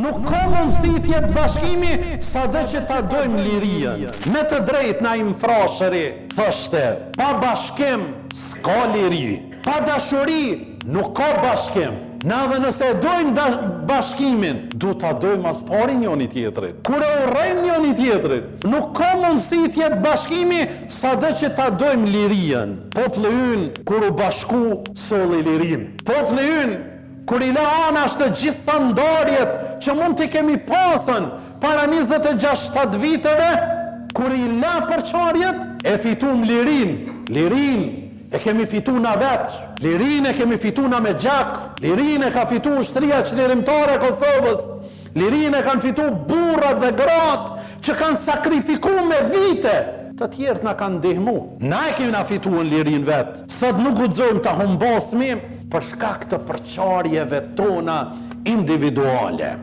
Nuk ka mundësi t'jetë bashkimi sado që ta dojmë lirien. Me të drejtë na im frashëri, thoshte, pa bashkim s'ka liri, pa dashuri nuk ka bashkim. Na dhe nëse dojmë bashkimin, du ta dojmë as pari njëri tjetrit. Kur e urrejmë njëri tjetrit, nuk ka mundësi t'jetë bashkimi sado që ta dojmë lirien. Populli ynë kur u bashku solli lirin. Populli ynë kur i la anash të gjitha ndarjet që mund t'i kemi pasën para 26 viteve, kur i la përçarjet, e fitum lirin. Lirin e kemi fitu na vetë, lirin e kemi fitu na me gjak, lirin e ka fitu ushtria çlirimtare e Kosovës, lirin e kanë fitu burrat dhe gratë që kanë sakrifiku me vite. Të tjerët na kanë ndihmu. Na e kemi na fitu në lirin vetë. Sot nuk guxojmë ta humbasmi për shkak të përçarjeve tona individuale.